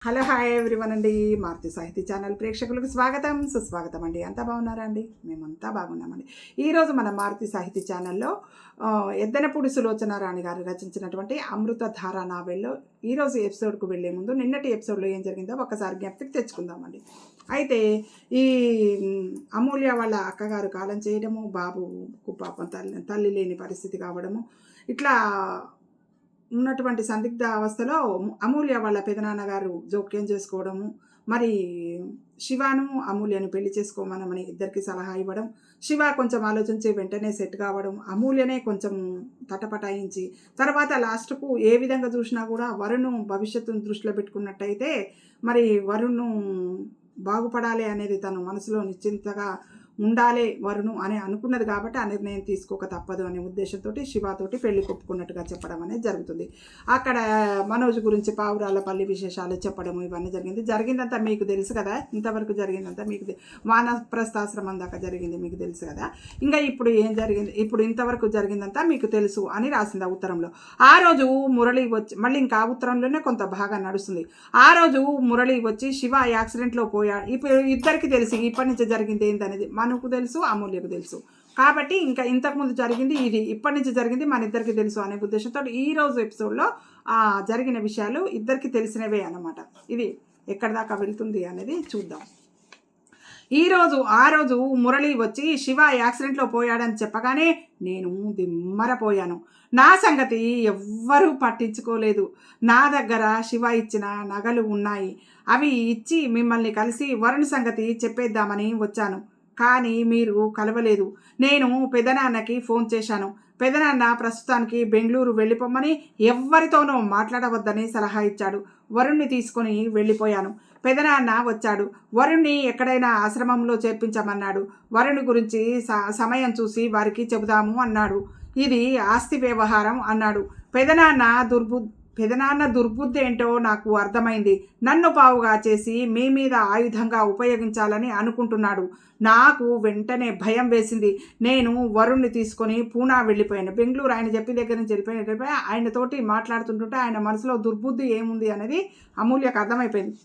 Hello hi everyone అండి. మారుతి సాహితీ channel ప్రేక్షకులకు స్వాగతం సుస్వాగతం అండి. అంతా బాగున్నారా అండి? మేమంతా బాగున్నామండి. ఈరోజు మన మారుతి సాహితీ ఛానల్లో ఎద్దనపూడి సులోచన రాణి గారు రచించినటువంటి అమృతధార నావెల్లో ఈరోజు ఎపిసోడ్కు వెళ్లే ముందు నిన్నటి ఎపిసోడ్లో ఏం జరిగిందో ఒకసారి జ్ఞప్తికి తెచ్చుకుందామండి. అయితే ఈ అమూల్య వాళ్ళ అక్కగారు కాలం చేయడము, బాబుకు పాపం తల్లి లేని పరిస్థితి కావడము, ఇట్లా ఉన్నటువంటి సందిగ్ధ అవస్థలో అమూల్య వాళ్ళ పెదనాన్నగారు జోక్యం చేసుకోవడము, మరి శివాను అమూల్యను పెళ్లి చేసుకోమనమని ఇద్దరికి సలహా ఇవ్వడం, శివ కొంచెం ఆలోచించి వెంటనే సెట్ కావడం, అమూల్యనే కొంచెం తటపటాయించి తర్వాత లాస్ట్కు ఏ విధంగా చూసినా కూడా వరుణ్ భవిష్యత్తును దృష్టిలో పెట్టుకున్నట్టయితే మరి వరుణ్ బాగుపడాలి అనేది తను మనసులో నిశ్చింతగా ఉండాలి వరుణు అని అనుకున్నది కాబట్టి ఆ నిర్ణయం తీసుకోక తప్పదు అనే ఉద్దేశంతో శివతోటి పెళ్లి కొప్పుకున్నట్టుగా చెప్పడం అనేది జరుగుతుంది. అక్కడ మనోజ్ గురించి పావురాలపల్లి విశేషాలు చెప్పడం ఇవన్నీ జరిగిందంతా మీకు తెలుసు కదా. ఇంతవరకు జరిగిందంతా మీకు వానప్రస్థాశ్రమం దాకా జరిగింది మీకు తెలుసు కదా. ఇంకా ఇప్పుడు ఏం జరిగింది, ఇప్పుడు ఇంతవరకు జరిగిందంతా మీకు తెలుసు అని రాసింది ఆ ఉత్తరంలో. ఆ రోజు మురళి వచ్చి, మళ్ళీ ఇంకా ఆ ఉత్తరంలోనే కొంత భాగం నడుస్తుంది. ఆ రోజు మురళి వచ్చి శివ యాక్సిడెంట్లో పోయాడు. ఇప్పుడు ఇద్దరికి తెలిసి ఇప్పటి నుంచి జరిగింది ఏంటనేది మనకు తెలుసు, అమూల్యకు తెలుసు. కాబట్టి ఇంకా ఇంతకుముందు జరిగింది ఇది, ఇప్పటి నుంచి జరిగింది మన ఇద్దరికి తెలుసు అనే ఉద్దేశంతో ఈరోజు ఎపిసోడ్లో జరిగిన విషయాలు ఇద్దరికి తెలిసినవే అన్నమాట. ఇది ఎక్కడి దాకా వెళ్తుంది అనేది చూద్దాం. ఆ రోజు మురళి వచ్చి శివ యాక్సిడెంట్లో పోయాడని చెప్పగానే నేను దిమ్మరపోయాను. నా సంగతి ఎవ్వరూ పట్టించుకోలేదు. నా దగ్గర శివ ఇచ్చిన నగలు ఉన్నాయి. అవి ఇచ్చి మిమ్మల్ని కలిసి వరుణ్ సంగతి చెప్పేద్దామని వచ్చాను. కానీ మీరు కలవలేదు. నేను పెదనాన్నకి ఫోన్ చేశాను. పెదనాన్న ప్రస్తుతానికి బెంగళూరు వెళ్ళిపోమని ఎవ్వరితోనూ మాట్లాడవద్దని సలహా ఇచ్చాడు. వరుణ్ణి తీసుకొని వెళ్ళిపోయాను. పెదనాన్న వచ్చాడు. వరుణ్ణి ఎక్కడైనా ఆశ్రమంలో చేర్పించమన్నాడు. వరుణ్ గురించి సమయం చూసి వారికి చెబుదాము అన్నాడు. ఇది ఆస్తి వ్యవహారం అన్నాడు. పెదనాన్న దుర్బుద్ధి ఏంటో నాకు అర్థమైంది. నన్ను పావుగా చేసి మీ మీద ఆయుధంగా ఉపయోగించాలని అనుకుంటున్నాడు. నాకు వెంటనే భయం వేసింది. నేను వరుణ్ణి తీసుకొని పూనా వెళ్ళిపోయాను. బెంగళూరు ఆయన చెప్పి దగ్గర నుంచి వెళ్ళిపోయి ఆయనతోటి మాట్లాడుతుంటుంటే ఆయన మనసులో దుర్బుద్ధి ఏముంది అనేది అమూల్యకు అర్థమైపోయింది.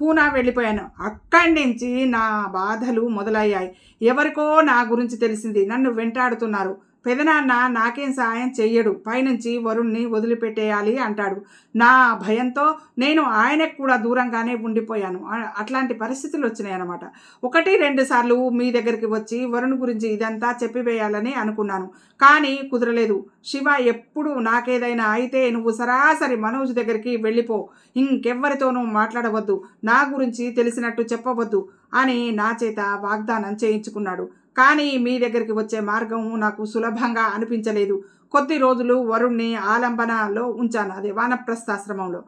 పూనా వెళ్ళిపోయాను. అక్కడి నుంచి నా బాధలు మొదలయ్యాయి. ఎవరికో నా గురించి తెలిసింది. నన్ను వెంటాడుతున్నారు. పెదనాన్న నాకేం సాయం చెయ్యడు. పైనుంచి వరుణ్ణి వదిలిపెట్టేయాలి అంటాడు. నా భయంతో నేను ఆయనకు కూడా దూరంగానే ఉండిపోయాను. అట్లాంటి పరిస్థితులు వచ్చినాయి అన్నమాట. 1-2 సార్లు మీ దగ్గరికి వచ్చి వరుణ్ గురించి ఇదంతా చెప్పివేయాలని అనుకున్నాను. కానీ కుదరలేదు. శివ ఎప్పుడు నాకేదైనా అయితే నువ్వు సరాసరి మనోజ్ దగ్గరికి వెళ్ళిపో, ఇంకెవ్వరితోనూ మాట్లాడవద్దు, నా గురించి తెలిసినట్టు చెప్పవద్దు అని నా చేత వాగ్దానం చేయించుకున్నాడు. కానీ మీ దగ్గరికి వచ్చే మార్గం నాకు సులభంగా అనిపించలేదు. కొద్ది రోజులు వరుణ్ణి ఆలంబనలో ఉంచాను, అదే వానప్రస్థాశ్రమంలో.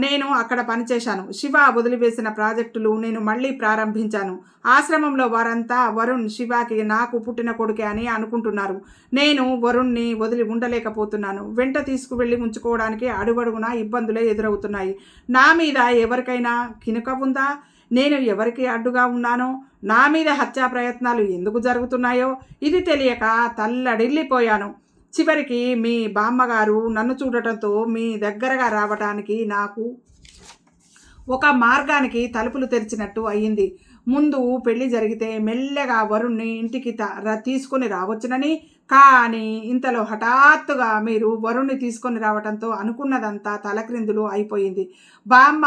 నేను అక్కడ పనిచేశాను. శివ వదిలివేసిన ప్రాజెక్టులు నేను మళ్ళీ ప్రారంభించాను. ఆశ్రమంలో వారంతా వరుణ్ శివకి నాకు పుట్టిన కొడుకే అని అనుకుంటున్నారు. నేను వరుణ్ణి వదిలి ఉండలేకపోతున్నాను. వెంట తీసుకువెళ్ళి ఉంచుకోవడానికి అడుగడుగునా ఇబ్బందులే ఎదురవుతున్నాయి. నా మీద ఎవరికైనా కినుక ఉందా? నేను ఎవరికి అడ్డుగా ఉన్నానో? నా మీద హత్యా ప్రయత్నాలు ఎందుకు జరుగుతున్నాయో ఇది తెలియక తల్లడిల్లిపోయాను. చివరికి మీ బామ్మగారు నన్ను చూడటంతో మీ దగ్గరగా రావటానికి నాకు ఒక మార్గానికి తలుపులు తెరిచినట్టు అయ్యింది. ముందు పెళ్లి జరిగితే మెల్లగా వరుణ్ణి ఇంటికి తీసుకొని రావచ్చునని, కానీ ఇంతలో హఠాత్తుగా మీరు వరుణ్ణి తీసుకొని రావడంతో అనుకున్నదంతా తలక్రిందులు అయిపోయింది. బామ్మ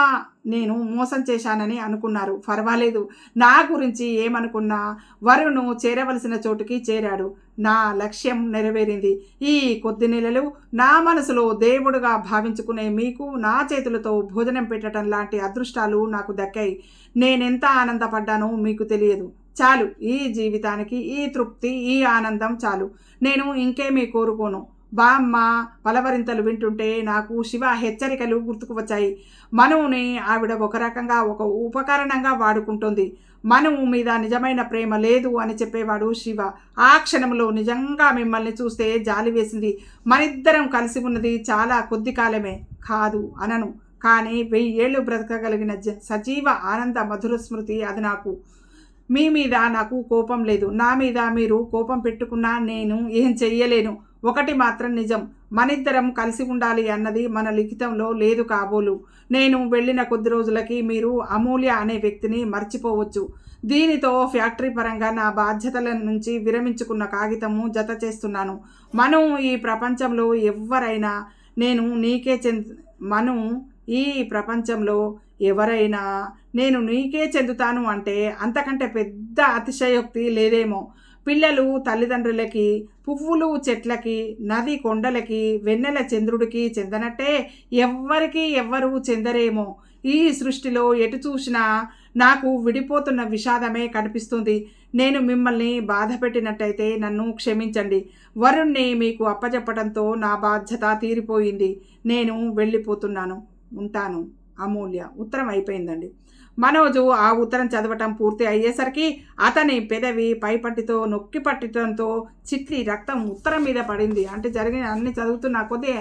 నేను మోసం చేశానని అనుకున్నారు. పర్వాలేదు, నా గురించి ఏమనుకున్నా వరుణ్ చేరవలసిన చోటుకి చేరాడు. నా లక్ష్యం నెరవేరింది. ఈ కొద్ది నెలలు నా మనసులో దేవుడుగా భావించుకునే మీకు నా చేతులతో భోజనం పెట్టడం లాంటి అదృష్టాలు నాకు దక్కాయి. నేనెంత ఆనందపడ్డానో మీకు తెలియదు. చాలు, ఈ జీవితానికి ఈ తృప్తి, ఈ ఆనందం చాలు. నేను ఇంకేమీ కోరుకోను. బామ్మ పలవరింతలు వింటుంటే నాకు శివ హెచ్చరికలు గుర్తుకు వచ్చాయి. మనువుని ఆవిడ ఒక రకంగా ఒక ఉపకరణంగా వాడుకుంటుంది. మనువు మీద నిజమైన ప్రేమ లేదు అని చెప్పేవాడు శివ. ఆ క్షణంలో నిజంగా మిమ్మల్ని చూస్తే జాలి వేసింది. మనిద్దరం కలిసి ఉన్నది చాలా కొద్ది కాలమే కాదు అనను, కానీ 1000 ఏళ్ళు బ్రతకగలిగిన సజీవ ఆనంద మధుర స్మృతి అది నాకు. మీ మీద నాకు కోపం లేదు. నా మీద మీరు కోపం పెట్టుకున్నా నేను ఏం చెయ్యలేను. ఒకటి మాత్రం నిజం, మనిద్దరం కలిసి ఉండాలి అన్నది మన లిఖితంలో లేదు కాబోలు. నేను వెళ్ళిన కొద్ది రోజులకి మీరు అమూల్య అనే వ్యక్తిని మర్చిపోవచ్చు. దీనితో ఫ్యాక్టరీ పరంగా నా బాధ్యతల నుంచి విరమించుకున్న కాగితము జత చేస్తున్నాను. మనం ఈ ప్రపంచంలో ఎవరైనా నేను నీకే మనం ఈ ప్రపంచంలో ఎవరైనా నేను నీకే చెందుతాను అంటే అంతకంటే పెద్ద అతిశయోక్తి లేదేమో. పిల్లలు తల్లిదండ్రులకి, పువ్వులు చెట్లకి, నది కొండలకి, వెన్నెల చంద్రుడికి చెందనట్టే ఎవ్వరికి ఎవ్వరూ చెందరేమో. ఈ సృష్టిలో ఎటు చూసినా నాకు విడిపోతున్న విషాదమే కనిపిస్తుంది. నేను మిమ్మల్ని బాధ పెట్టినట్టయితే నన్ను క్షమించండి. వరుణ్ణి మీకు అప్పచెప్పడంతో నా బాధ్యత తీరిపోయింది. నేను వెళ్ళిపోతున్నాను. ఉంటాను. అమూల్య. ఉత్తరం అయిపోయిందండి. మనోజు ఆ ఉత్తరం చదవటం పూర్తి అయ్యేసరికి అతని పెదవి పైపట్టితో నొక్కి పట్టడంతో చిట్లి రక్తం ఉత్తరం మీద పడింది. అంటే జరిగిన అన్ని చదువుతున్న కొద్దీ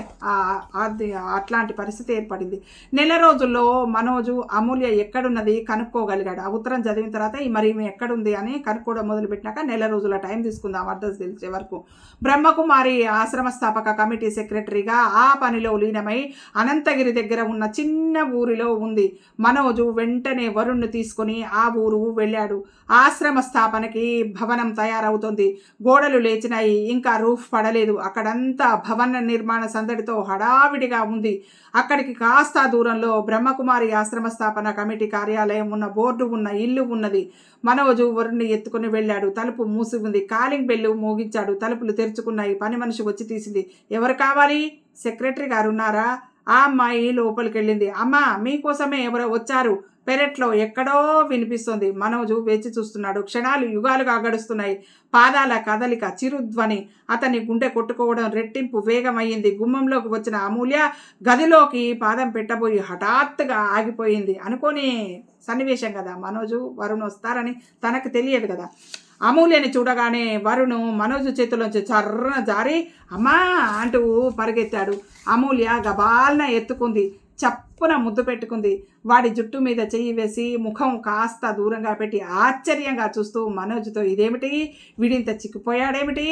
అట్లాంటి పరిస్థితి ఏర్పడింది. నెల రోజుల్లో మనోజు అమూల్య ఎక్కడున్నది కనుక్కోగలిగాడు. ఆ ఉత్తరం చదివిన తర్వాత మరి ఈమె ఎక్కడుంది అని కనుక్కోవడం మొదలుపెట్టినాక నెల రోజుల టైం తీసుకుందాం అడ్రస్ తెలిసే వరకు. బ్రహ్మకుమారి ఆశ్రమ స్థాపక కమిటీ సెక్రటరీగా ఆ పనిలో లీనమై అనంతగిరి దగ్గర ఉన్న చిన్న ఊరిలో ఉంది. మనోజు వెంటనే వరుణ్ణి తీసుకుని ఆ ఊరు వెళ్ళాడు. ఆశ్రమ స్థాపనకి భవనం తయారవుతుంది. గోడలు లేచినాయి, ఇంకా రూఫ్ పడలేదు. అక్కడంతా భవన నిర్మాణ సందడితో హడావిడిగా ఉంది. అక్కడికి కాస్త దూరంలో బ్రహ్మకుమారి ఆశ్రమ స్థాపన కమిటీ కార్యాలయం ఉన్న బోర్డు ఉన్న ఇల్లు ఉన్నది. మనోజు వరుణ్ణి ఎత్తుకుని వెళ్ళాడు. తలుపు మూసి ఉంది. కాలింగ్ బెల్లు మోగించాడు. తలుపులు తెరుచుకున్నాయి. పని మనిషి వచ్చి తీసింది. ఎవరు కావాలి? సెక్రటరీ గారు ఉన్నారా? ఆ అమ్మాయి లోపలికి వెళ్ళింది. అమ్మా, మీకోసమే ఎవరో వచ్చారు. పెరట్లో ఎక్కడో వినిపిస్తుంది. మనోజు వేచి చూస్తున్నాడు. క్షణాలు యుగాలుగా గడుస్తున్నాయి. పాదాల కదలిక, చిరుధ్వని, అతని గుండె కొట్టుకోవడం రెట్టింపు వేగమయ్యింది. గుమ్మంలోకి వచ్చిన అమూల్య గదిలోకి పాదం పెట్టబోయి హఠాత్తుగా ఆగిపోయింది. అనుకోని సన్నివేశం కదా. మనోజు వరుణ్ వస్తారని తనకు తెలియదు కదా. అమూల్యని చూడగానే వరుణు మనోజు చేతిలోంచి చర్రన జారి అమ్మా అంటూ పరిగెత్తాడు. అమూల్య గబాల్న ఎత్తుకుంది. చప్పున ముద్దు పెట్టుకుంది. వాడి జుట్టు మీద చెయ్యి వేసి ముఖం కాస్త దూరంగా పెట్టి ఆశ్చర్యంగా చూస్తూ మనోజ్తో ఇదేమిటి, వీడింత చిక్కిపోయాడేమిటి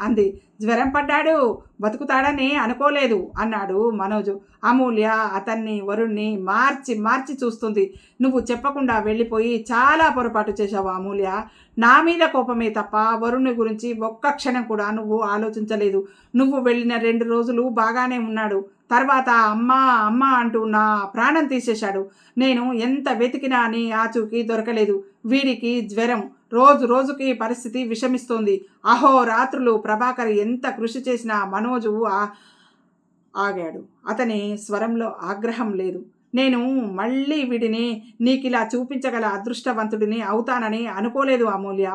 అంది. జ్వరం పడ్డాడు, బతుకుతాడని అనుకోలేదు అన్నాడు మనోజు. అమూల్య అతన్ని వరుణ్ణి మార్చి చూస్తుంది. నువ్వు చెప్పకుండా వెళ్ళిపోయి చాలా పొరపాటు చేశావు అమూల్య. నా మీద కోపమే తప్ప వరుణ్ణి గురించి ఒక్క క్షణం కూడా నువ్వు ఆలోచించలేదు. నువ్వు వెళ్ళిన 2 రోజులు బాగానే ఉన్నాడు. తర్వాత అమ్మ అంటూ నా ప్రాణం తీసేశాడు. నేను ఎంత వెతికినా నీ ఆచూకీ దొరకలేదు. వీడికి జ్వరం, రోజుకి పరిస్థితి విషమిస్తోంది. అహోరాత్రులు ప్రభాకర్ ఎంత కృషి చేసినా మనోజు ఆగాడు. అతని స్వరంలో ఆగ్రహం లేదు. నేను మళ్ళీ వీడిని నీకిలా చూపించగల అదృష్టవంతుడిని అవుతానని అనుకోలేదు అమూల్య.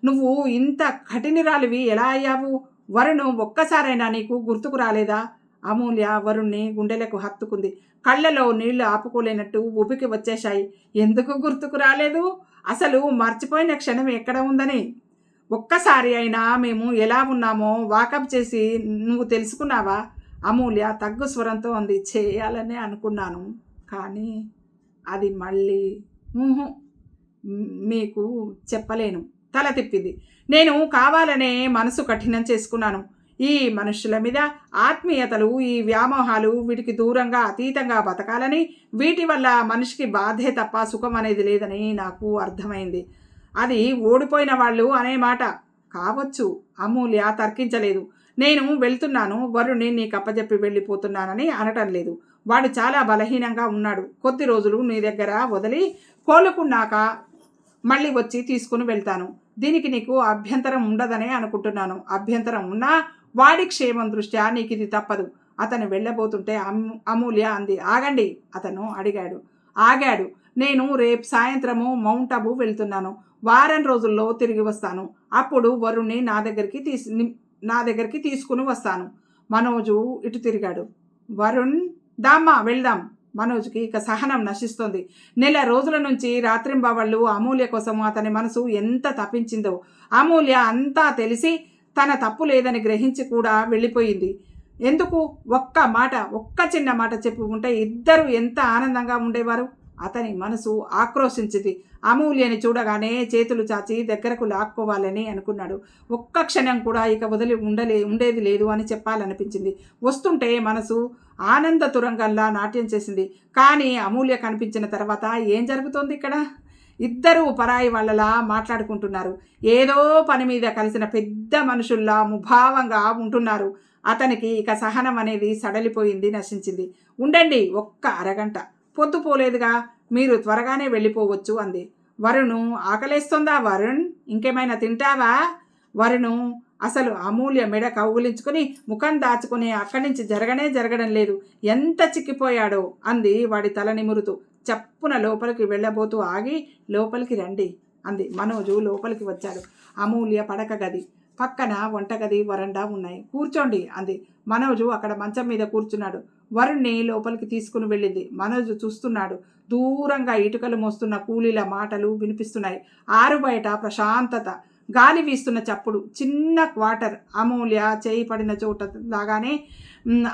నువ్వు ఇంత కఠినరాలివి ఎలా అయ్యావు? వరుణు ఒక్కసారైనా నీకు గుర్తుకు రాలేదా? అమూల్య వరుణ్ణి గుండెలకు హత్తుకుంది. కళ్ళలో నీళ్లు ఆపుకోలేనట్టు ఉబికి వచ్చేశాయి. ఎందుకు గుర్తుకు రాలేదు? అసలు మర్చిపోయిన క్షణం ఎక్కడ ఉందని. ఒక్కసారి అయినా మేము ఎలా ఉన్నామో వాకప్ చేసి నువ్వు తెలుసుకున్నావా? అమూల్య తగ్గు స్వరంతో ఉంది. చేయాలనే అనుకున్నాను, కానీ అది మళ్ళీ మీకు చెప్పలేను. తల తిప్పింది. నేను కావాలనే మనసు కఠినం చేసుకున్నాను. ఈ మనుషుల మీద ఆత్మీయతలు, ఈ వ్యామోహాలు వీటికి దూరంగా అతీతంగా బతకాలని, వీటి వల్ల మనిషికి బాధే తప్ప సుఖం అనేది లేదని నాకు అర్థమైంది. అది ఓడిపోయిన వాళ్ళు అనే మాట కావచ్చు. అమూల్య తర్కించలేదు. నేను వెళ్తున్నాను, వరుణ్ణి నీకు అప్పచెప్పి వెళ్ళిపోతున్నానని అనటం లేదు. వాడు చాలా బలహీనంగా ఉన్నాడు. కొద్ది రోజులు నీ దగ్గర వదిలి కోలుకున్నాక మళ్ళీ వచ్చి తీసుకుని వెళ్తాను. దీనికి నీకు అభ్యంతరం ఉండదనే అనుకుంటున్నాను. అభ్యంతరం ఉన్నా వాడి క్షేమం దృష్ట్యా నీకు ఇది తప్పదు. అతను వెళ్ళబోతుంటే అమూల్య అంది. ఆగండి, అతను ఆగాడు. నేను రేపు సాయంత్రము మౌంట్ అబు వెళ్తున్నాను. వారం రోజుల్లో తిరిగి వస్తాను. అప్పుడు వరుణ్ణి నా దగ్గరికి తీసుకుని వస్తాను. మనోజు ఇటు తిరిగాడు. వరుణ్, దామ్మా వెళ్దాం. మనోజ్కి ఇక సహనం నశిస్తోంది. నెల రోజుల నుంచి రాత్రింబవళ్ళు అమూల్య కోసం అతని మనసు ఎంత తప్పించిందో. అమూల్య అంతా తెలిసి తన తప్పు లేదని గ్రహించి కూడా వెళ్ళిపోయింది. ఎందుకు? ఒక్క చిన్న మాట చెప్పుకుంటే ఇద్దరు ఎంత ఆనందంగా ఉండేవారు. అతని మనసు ఆక్రోశించింది. అమూల్యని చూడగానే చేతులు చాచి దగ్గరకు లాక్కోవాలని అనుకున్నాడు. ఒక్క క్షణం కూడా ఇక వదిలి ఉండేది లేదు అని చెప్పాలనిపించింది. వస్తుంటే మనసు ఆనంద తురంగంలా నాట్యం చేసింది. కానీ అమూల్య కనిపించిన తర్వాత ఏం జరుగుతోంది ఇక్కడ? ఇద్దరూ పరాయి వాళ్ళలా మాట్లాడుకుంటున్నారు. ఏదో పని మీద కలిసిన పెద్ద మనుషుల్లా ముభావంగా ఉంటున్నారు. అతనికి ఇక సహనం అనేది సడలిపోయింది, నశించింది. ఉండండి, ఒక్క అరగంట, పొద్దుపోలేదుగా, మీరు త్వరగానే వెళ్ళిపోవచ్చు అంది. వరుణు, ఆకలేస్తుందా వరుణ్? ఇంకేమైనా తింటావా? వరుణు అసలు అమూల్య మెడ కౌగులించుకుని ముఖం దాచుకుని అక్కడి నుంచి జరగడం లేదు. ఎంత చిక్కిపోయాడో అంది వాడి తల నిమురుతూ. చప్పున లోపలికి వెళ్ళబోతూ ఆగి, లోపలికి రండి అంది. మనోజు లోపలికి వచ్చాడు. అమూల్య పడక గది పక్కన వంటగది, వరండా ఉన్నాయి. కూర్చోండి అంది. మనోజు అక్కడ మంచం మీద కూర్చున్నాడు. వరుణ్ణి లోపలికి తీసుకుని వెళ్ళింది. మనోజు చూస్తున్నాడు. దూరంగా ఇటుకలు మోస్తున్న కూలీల మాటలు వినిపిస్తున్నాయి. ఆరు బయట ప్రశాంతత, గాలి వీస్తున్న చప్పుడు, చిన్న క్వార్టర్. అమూల్య చేయి పడిన చోట లాగానే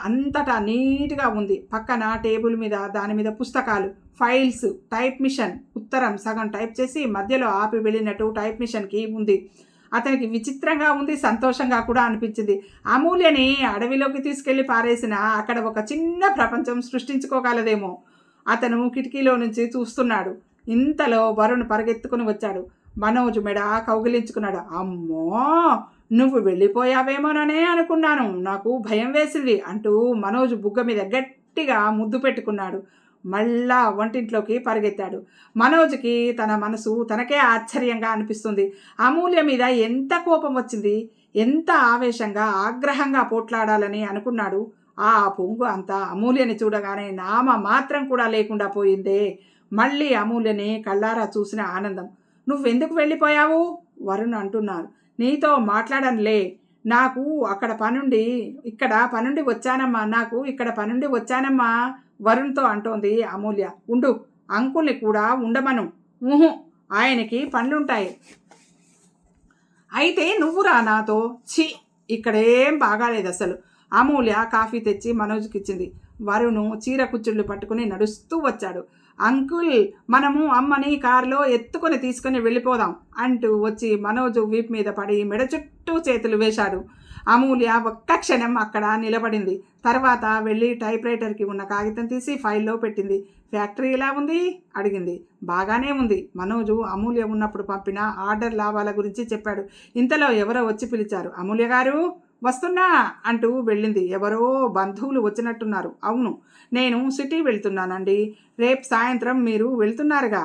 అంతటా నీట్గా ఉంది. పక్కన టేబుల్ మీద, దాని మీద పుస్తకాలు, ఫైల్స్, టైప్ మిషన్. ఉత్తరం సగం టైప్ చేసి మధ్యలో ఆపి వెళ్ళినట్టు టైప్ మిషన్కి ఉంది. అతనికి విచిత్రంగా ఉంది, సంతోషంగా కూడా అనిపించింది. అమూల్యని అడవిలోకి తీసుకెళ్లి పారేసిన అక్కడ ఒక చిన్న ప్రపంచం సృష్టించుకోగలదేమో. అతను కిటికీలో నుంచి చూస్తున్నాడు. ఇంతలో వరుణ్ పరిగెత్తుకుని వచ్చాడు. మనోజు మెడ కౌగిలించుకున్నాడు. అమ్మో, నువ్వు వెళ్ళిపోయావేమోననే అనుకున్నాను, నాకు భయం వేసింది అంటూ మనోజు బుగ్గ మీద గట్టిగా ముద్దు పెట్టుకున్నాడు. మళ్ళా వంటింట్లోకి పరిగెత్తాడు. మనోజ్కి తన మనసు తనకే ఆశ్చర్యంగా అనిపిస్తుంది. అమూల్య మీద ఎంత కోపం వచ్చింది, ఎంత ఆవేశంగా ఆగ్రహంగా పోట్లాడాలని అనుకున్నాడు. ఆ పొంగు అంతా అమూల్యని చూడగానే నామ మాత్రం కూడా లేకుండా పోయిందే. మళ్ళీ అమూల్యని కళ్ళారా చూసిన ఆనందం. నువ్వెందుకు వెళ్ళిపోయావు? వరుణ్ అంటున్నారు. నీతో మాట్లాడనులే, నాకు అక్కడ పనుండి ఇక్కడ పనుండి వచ్చానమ్మా, నాకు ఇక్కడ పనుండి వచ్చానమ్మా వరుణ్తో అంటోంది అమూల్య. ఉండు, అంకుల్ని కూడా ఉండమను. ఆయనకి పనులుంటాయి. అయితే నువ్వు రా నాతో. ఛీ, ఇక్కడేం బాగాలేదు అసలు. అమూల్య కాఫీ తెచ్చి మనోజ్కి ఇచ్చింది. వరుణు చీర కుచ్చుళ్ళు పట్టుకుని నడుస్తూ వచ్చాడు. అంకుల్, మనము అమ్మని కారులో ఎత్తుకొని తీసుకుని వెళ్ళిపోదాం అంటూ వచ్చి మనోజు వీపు మీద పడి మెడ చుట్టూ చేతులు వేశాడు. అమూల్య ఒక్క క్షణం అక్కడ నిలబడింది. తర్వాత వెళ్ళి టైప్ రైటర్కి ఉన్న కాగితం తీసి ఫైల్లో పెట్టింది. ఫ్యాక్టరీ ఎలా ఉంది అడిగింది. బాగానే ఉంది. మనోజు అమూల్య ఉన్నప్పుడు పంపిన ఆర్డర్ లాభాల గురించి చెప్పాడు. ఇంతలో ఎవరో వచ్చి పిలిచారు. అమూల్య గారు వస్తున్నా అంటూ వెళ్ళింది. ఎవరో బంధువులు వచ్చినట్టున్నారు. అవును, నేను సిటీ వెళ్తున్నానండి. రేపు సాయంత్రం మీరు వెళ్తున్నారుగా?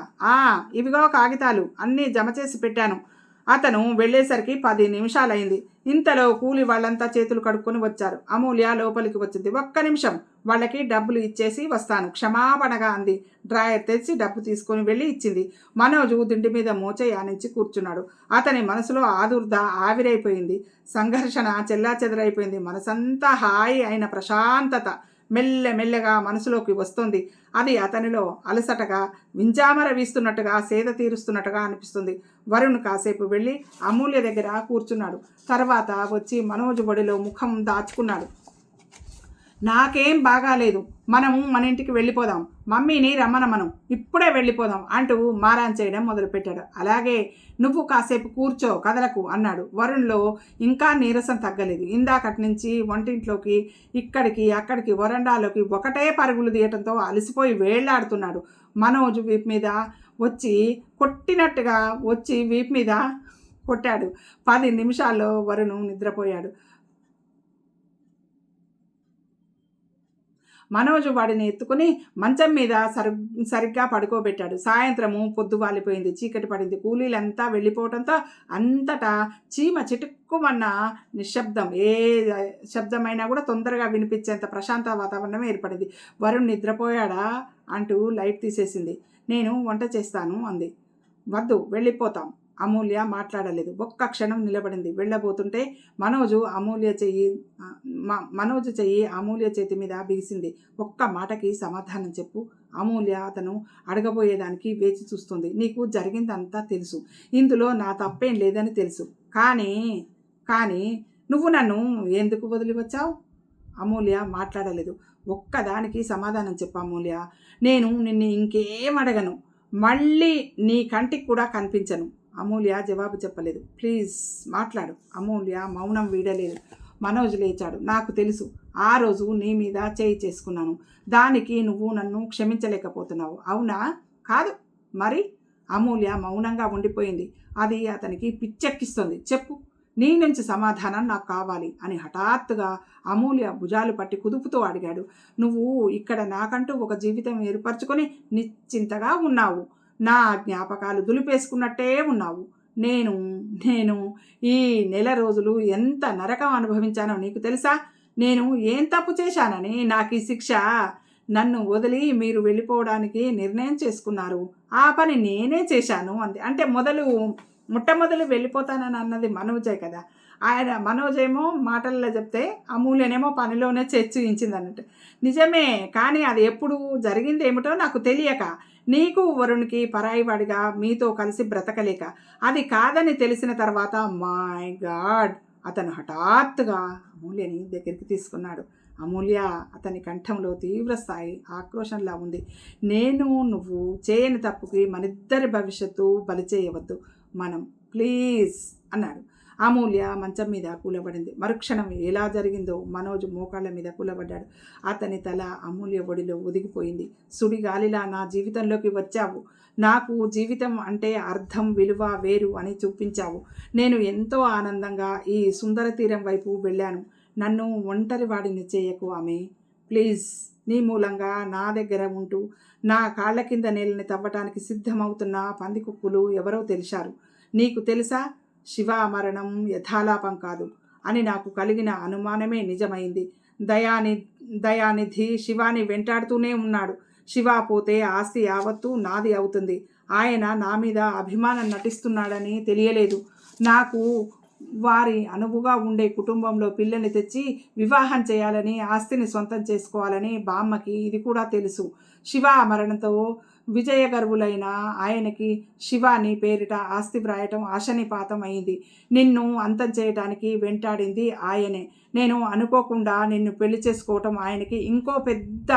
ఇవిగో కాగితాలు అన్నీ జమ చేసి పెట్టాను. అతను వెళ్ళేసరికి 10 నిమిషాలైంది. ఇంతలో కూలి వాళ్ళంతా చేతులు కడుక్కొని వచ్చారు. అమూల్య లోపలికి వచ్చింది. ఒక్క నిమిషం, వాళ్ళకి డబ్బులు ఇచ్చేసి వస్తాను క్షమాపణగా అంది. డ్రాయర్ తెచ్చి డబ్బు తీసుకొని వెళ్ళి ఇచ్చింది. మనోజు దిండి మీద మోచేయి ఆనించి కూర్చున్నాడు. అతని మనసులో ఆదుర్ద ఆవిరైపోయింది. సంఘర్షణ చెల్లాచెదరైపోయింది. మనసంతా హాయి అయిన ప్రశాంతత మెల్లమెల్లగా మనసులోకి వస్తుంది. అది అతనిలో అలసటగా, వింజామర వీస్తున్నట్టుగా, సేద తీరుస్తున్నట్టుగా అనిపిస్తుంది. వరుణ్ కాసేపు వెళ్ళి అమూల్య దగ్గర కూర్చున్నాడు. తర్వాత వచ్చి మనోజు బడిలో ముఖం దాచుకున్నాడు. నాకేం బాగాలేదు, మనము మన ఇంటికి వెళ్ళిపోదాం, మమ్మీని రమ్మనమను, ఇప్పుడే వెళ్ళిపోదాం అంటూ మారాన్ చేయడం మొదలుపెట్టాడు. అలాగే, నువ్వు కాసేపు కూర్చో, కదలకు అన్నాడు. వరుణ్లో ఇంకా నీరసం తగ్గలేదు. ఇందాకటి నుంచి వంటింట్లోకి, ఇక్కడికి అక్కడికి, వరండాలోకి ఒకటే పరుగులు తీయటంతో అలసిపోయి వేళ్లాడుతున్నాడు. మనోజు వీపు మీద వచ్చి కొట్టినట్టుగా వచ్చి వీపు మీద కొట్టాడు. 10 నిమిషాల్లో వరుణ్ నిద్రపోయాడు. మనోజు వాడిని ఎత్తుకుని మంచం మీద సరిగ్గా పడుకోబెట్టాడు. సాయంత్రము పొద్దు వాలిపోయింది. చీకటి పడింది. కూలీలంతా వెళ్ళిపోవడంతో అంతటా చీమ చిటుక్కుమన్న నిశ్శబ్దం. ఏ శబ్దమైనా కూడా తొందరగా వినిపించేంత ప్రశాంత వాతావరణం ఏర్పడింది. వరుణ్ నిద్రపోయాడా అంటూ లైట్ తీసేసింది. నేను వంట చేస్తాను అంది. వద్దు, వెళ్ళిపోతాం. అమూల్య మాట్లాడలేదు. ఒక్క క్షణం నిలబడింది. వెళ్ళబోతుంటే మనోజు చెయ్యి అమూల్య చేతి మీద బిగిసింది. ఒక్క మాటకి సమాధానం చెప్పు. అమూల్య అతను అడగబోయేదానికి వేచి చూస్తుంది. నీకు జరిగిందంతా తెలుసు, ఇందులో నా తప్పేం లేదని తెలుసు. కానీ నువ్వు నన్ను ఎందుకు వదిలి వచ్చావు? అమూల్య మాట్లాడలేదు. ఒక్కదానికి సమాధానం చెప్పు అమూల్య. నేను నిన్ను ఇంకేం అడగను, మళ్ళీ నీ కంటికి కూడా కనిపించను. అమూల్య జవాబు చెప్పలేదు. ప్లీజ్ మాట్లాడు. అమూల్య మౌనం వీడలేదు. మనోజ్ లేచాడు. నాకు తెలుసు, ఆ రోజు నీ మీద చేయి చేసుకున్నాను, దానికి నువ్వు నన్ను క్షమించలేకపోతున్నావు, అవునా? కాదు మరి? అమూల్య మౌనంగా ఉండిపోయింది. అది అతనికి పిచ్చెక్కిస్తుంది. చెప్పు, నీ నుంచి సమాధానం నాకు కావాలి అని హఠాత్తుగా అమూల్య భుజాలు పట్టి కుదుపుతూ అడిగాడు. నువ్వు ఇక్కడ నాకంటూ ఒక జీవితం ఏర్పరచుకొని నిశ్చింతగా ఉన్నావు, నా జ్ఞాపకాలు దులిపేసుకున్నట్టే ఉన్నావు. నేను నేను ఈ నెల రోజులు ఎంత నరకం అనుభవించానో నీకు తెలుసా? నేను ఏం తప్పు చేశానని నాకు ఈ శిక్ష? నన్ను వదిలి మీరు వెళ్ళిపోవడానికి నిర్ణయం చేసుకున్నారు, ఆ పని నేనే చేశాను అంది. అంటే మొట్టమొదలు వెళ్ళిపోతానని అన్నది మనోజే కదా. ఆయన మనోజేమో మాటల్లో చెప్తే అమూల్యనేమో పనిలోనే చూయించింది అన్నట్టు. నిజమే, కానీ అది ఎప్పుడు జరిగింది ఏమిటో నాకు తెలియక, నీకు వరుణ్కి పరాయివాడిగా మీతో కలిసి బ్రతకలేక, అది కాదని తెలిసిన తర్వాత మై గాడ్ అతను హఠాత్తుగా అమూల్యని దగ్గరికి తీసుకున్నాడు. అమూల్య, అతని కంఠంలో తీవ్రస్థాయి ఆక్రోషంలా ఉంది. నేను నువ్వు చేయని తప్పుకి మనిద్దరి భవిష్యత్తు బలి చేయవద్దు, మనం ప్లీజ్ అన్నాడు. అమూల్య మంచం మీద కూలబడింది. మరుక్షణం ఎలా జరిగిందో మనోజ్ మోకాళ్ళ మీద కూలబడ్డాడు. అతని తల అమూల్య ఒడిలో ఒదిగిపోయింది. సుడిగాలిలా నా జీవితంలోకి వచ్చావు, నాకు జీవితం అంటే అర్థం విలువ వేరు అని చూపించావు. నేను ఎంతో ఆనందంగా ఈ సుందర తీరం వైపు వెళ్ళాను. నన్ను ఒంటరి వాడిని చేయకు ఆమె, ప్లీజ్. నీ మూలంగా నా దగ్గర ఉంటూ నా కాళ్ళ కింద నీళ్ళని తవ్వటానికి సిద్ధమవుతున్న పందికొక్కులు ఎవరో తెలిసారు. నీకు తెలుసా, శివ మరణం యథాలాపం కాదు అని నాకు కలిగిన అనుమానమే నిజమైంది. దయానిధి శివాని వెంటాడుతూనే ఉన్నాడు. శివ పోతే ఆస్తి యావత్తూ నాది అవుతుంది. ఆయన నా మీద అభిమానం నటిస్తున్నాడని తెలియలేదు నాకు. వారి అనువుగా ఉండే కుటుంబంలో పిల్లని తెచ్చి వివాహం చేయాలని, ఆస్తిని సొంతం చేసుకోవాలని బామ్మకి ఇది కూడా తెలుసు. శివ మరణంతో విజయగర్వులైన ఆయనకి శివాని పేరిట ఆస్తి వ్రాయటం ఆశనిపాతం అయింది. నిన్ను అంతం చేయటానికి వెంటాడింది ఆయనే. నేను అనుకోకుండా నిన్ను పెళ్లి చేసుకోవటం ఆయనకి ఇంకో పెద్ద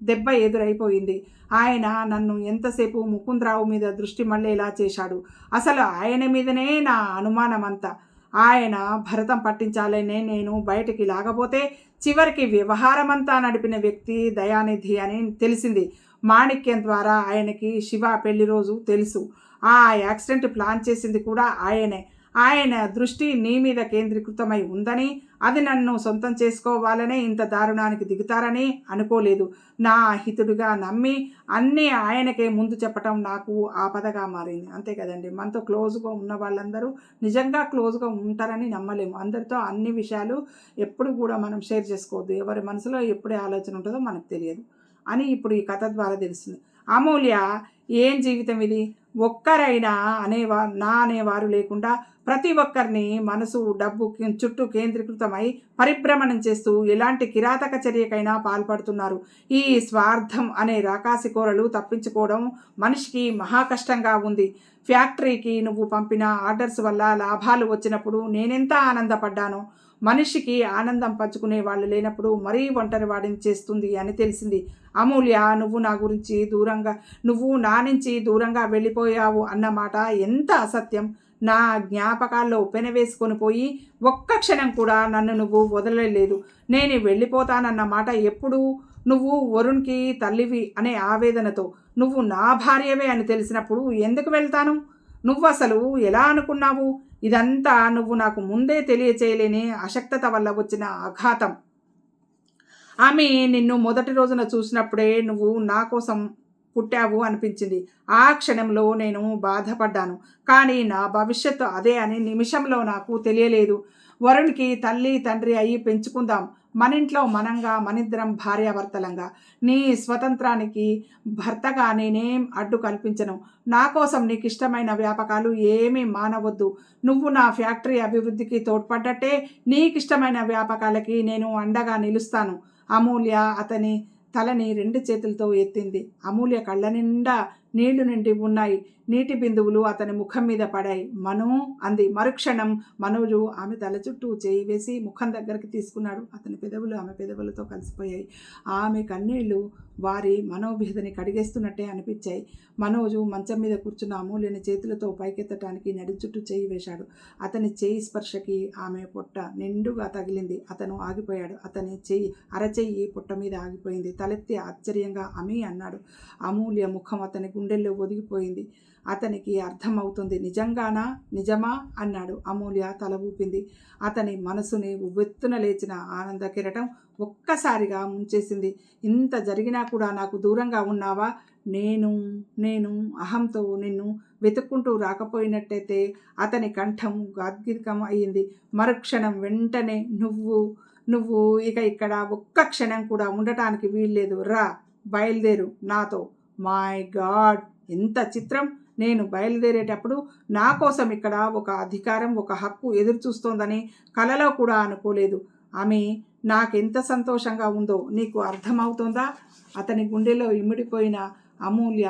దెబ్బ ఎదురైపోయింది. ఆయన నన్ను ఎంతసేపు ముకుందరావు మీద దృష్టి మళ్ళేలా చేశాడు. అసలు ఆయన మీదనే నా అనుమానం అంతా. ఆయన భరతం పట్టించాలనే నేను బయటికి లాగపోతే చివరికి వ్యవహారమంతా నడిపిన వ్యక్తి దయానిధి అని తెలిసింది. మాణిక్యం ద్వారా ఆయనకి శివ పెళ్లి రోజు తెలుసు. ఆ యాక్సిడెంట్ ప్లాన్ చేసింది కూడా ఆయనే. ఆయన దృష్టి నీ మీద కేంద్రీకృతమై ఉందని, అది నన్ను సొంతం చేసుకోవాలనే ఇంత దారుణానికి దిగుతారని అనుకోలేదు. నా హితుడిగా నమ్మి అన్నీ ఆయనకే ముందు చెప్పటం నాకు ఆపదగా మారింది. అంతే కదండి, మనతో క్లోజ్గా ఉన్న వాళ్ళందరూ నిజంగా క్లోజ్గా ఉంటారని నమ్మలేము. అందరితో అన్ని విషయాలు ఎప్పుడు కూడా మనం షేర్ చేసుకోవద్దు. ఎవరి మనసులో ఎప్పుడే ఆలోచన ఉంటుందో మనకు తెలియదు అని ఇప్పుడు ఈ కథ ద్వారా తెలుస్తుంది. అమూల్య, ఏం జీవితం ఇది? ఒక్కరైనా అనేవారు లేకుండా ప్రతి ఒక్కరిని మనసు డబ్బు చుట్టూ కేంద్రీకృతమై పరిభ్రమణం చేస్తూ ఎలాంటి కిరాతక చర్యకైనా పాల్పడుతున్నారు. ఈ స్వార్థం అనే రాకాసి కోరలు తప్పించుకోవడం మనిషికి మహా కష్టంగా ఉంది. ఫ్యాక్టరీకి నువ్వు పంపిన ఆర్డర్స్ వల్ల లాభాలు వచ్చినప్పుడు నేనెంత ఆనందపడ్డానో, మనిషికి ఆనందం పంచుకునే వాళ్ళు లేనప్పుడు మరీ ఒంటరి వాడిని చేస్తుంది అని తెలిసింది. అమూల్య, నువ్వు నా నుంచి దూరంగా వెళ్ళిపోయావు అన్నమాట ఎంత అసత్యం. నా జ్ఞాపకాల్లో పెనవేసుకొని పోయి ఒక్క క్షణం కూడా నన్ను నువ్వు వదలలేదు. నేను వెళ్ళిపోతానన్న మాట ఎప్పుడు? నువ్వు వరుణ్కి తల్లివి అనే ఆవేదనతో. నువ్వు నా భార్యవే అని తెలిసినప్పుడు ఎందుకు వెళ్తాను? నువ్వు అసలు ఎలా అనుకున్నావు? ఇదంతా నువ్వు నాకు ముందే తెలియచేయలేని అశక్తత వల్ల వచ్చిన ఆఘాతం. ఆమె నిన్ను మొదటి రోజున చూసినప్పుడే నువ్వు నా కోసం పుట్టావు అనిపించింది. ఆ క్షణంలో నేను బాధపడ్డాను. కానీ నా భవిష్యత్తు అదే అని నిమిషంలో నాకు తెలియలేదు. వరుణ్కి తల్లి తండ్రి అయ్యి పెంచుకుందాం, మన ఇంట్లో మనంగా, మనిద్దరం భార్యాభర్తలంగా. నీ స్వతంత్రానికి భర్తగా నేనేం అడ్డు కల్పించను. నా కోసం నీకు ఇష్టమైన వ్యాపకాలు ఏమీ మానవద్దు. నువ్వు నా ఫ్యాక్టరీ అభివృద్ధికి తోడ్పడ్డట్టే నీకిష్టమైన వ్యాపకాలకి నేను అండగా నిలుస్తాను. అమూల్య అతని తలని 2 చేతులతో ఎత్తింది. అమూల్య కళ్ళ నిండా నీళ్లు నిండి ఉన్నాయి. నీటి బిందువులు అతని ముఖం మీద పడాయి. మనో అంది. మరుక్షణం మనోజు ఆమె తల చుట్టూ చేయి వేసి ముఖం దగ్గరికి తీసుకున్నాడు. అతని పెదవులు ఆమె పెదవులతో కలిసిపోయాయి. ఆమె కన్నీళ్లు వారి మనోభేదని కడిగేస్తున్నట్టే అనిపించాయి. మనోజు మంచం మీద కూర్చున్న అమూల్యని చేతులతో పైకెత్తటానికి నడి చుట్టూ చేయి వేశాడు. అతని చేయి స్పర్శకి ఆమె పొట్ట నిండుగా తగిలింది. అతను ఆగిపోయాడు. అతని అరచెయ్యి పొట్ట మీద ఆగిపోయింది. తలెత్తి ఆశ్చర్యంగా అమీ అన్నాడు. అమూల్య ముఖం అతని గుండెల్లో ఒదిగిపోయింది. అతనికి అర్థమవుతుంది. నిజంగానా? నిజమా? అన్నాడు. అమూల్య తల ఊపింది. అతని మనసుని ఉవ్వెత్తున లేచిన ఆనంద కిరటం ఒక్కసారిగా ముంచేసింది. ఇంత జరిగినా కూడా నాకు దూరంగా ఉన్నావా? నేను అహంతో నిన్ను వెతుక్కుంటూ రాకపోయినట్టయితే అతని కంఠం గాద్గికం అయ్యింది. మరుక్షణం వెంటనే నువ్వు ఇక ఇక్కడ ఒక్క క్షణం కూడా ఉండటానికి వీల్లేదు. రా, బయలుదేరు నాతో. మై గాడ్, ఎంత చిత్రం! నేను బయలుదేరేటప్పుడు నా కోసం ఇక్కడ ఒక అధికారం, ఒక హక్కు ఎదురు చూస్తోందని కలలో కూడా అనుకోలేదు. ఆమె నాకెంత సంతోషంగా ఉందో నీకు అర్థమవుతోందా? అతని గుండెలో ఇమిడిపోయిన అమూల్య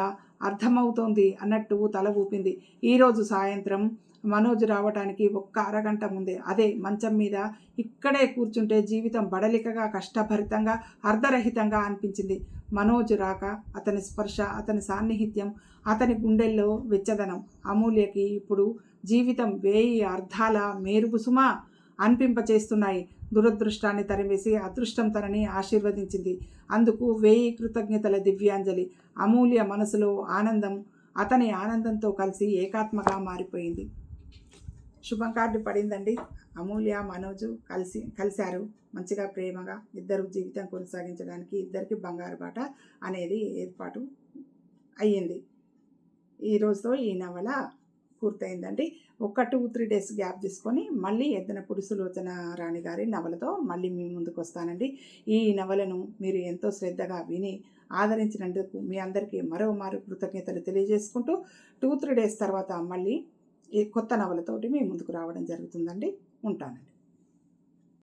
అర్థమవుతోంది అన్నట్టు తల ఊపింది. ఈరోజు సాయంత్రం మనోజ్ రావటానికి ఒక్క అరగంట ముందే అదే మంచం మీద ఇక్కడే కూర్చుంటే జీవితం బడలికగా, కష్టభరితంగా, అర్ధరహితంగా అనిపించింది. మనోజ్ రాక, అతని స్పర్శ, అతని సాన్నిహిత్యం, అతని గుండెల్లో వెచ్చదనం అమూల్యకి ఇప్పుడు జీవితం 1000 అర్థాల మేరుగుసుమా అనిపింపచేస్తున్నాయి. దురదృష్టాన్ని తరిమేసి అదృష్టం తనని ఆశీర్వదించింది. అందుకు 1000 కృతజ్ఞతల దివ్యాంజలి. అమూల్య మనసులో ఆనందం అతని ఆనందంతో కలిసి ఏకాత్మగా మారిపోయింది. శుభం కార్డు పడిందండి. అమూల్య, మనోజు కలిశారు మంచిగా, ప్రేమగా. ఇద్దరు జీవితం కొనసాగించడానికి ఇద్దరికి బంగారు బాట అనేది ఏర్పాటు అయ్యింది. ఈ రోజుతో ఈ నవల పూర్తయిందండి. ఒక 2-3 డేస్ గ్యాప్ తీసుకొని మళ్ళీ ఎద్దనపూడి సులోచన రాణి గారి నవలతో మళ్ళీ మీ ముందుకు వస్తానండి. ఈ నవలను మీరు ఎంతో శ్రద్ధగా విని ఆదరించినందుకు మీ అందరికీ మరోమారు కృతజ్ఞతలు తెలియజేసుకుంటూ 2-3 డేస్ తర్వాత మళ్ళీ ఈ కొత్త నవలతోటి మీ ముందుకు రావడం జరుగుతుందండి. ఉంటాను.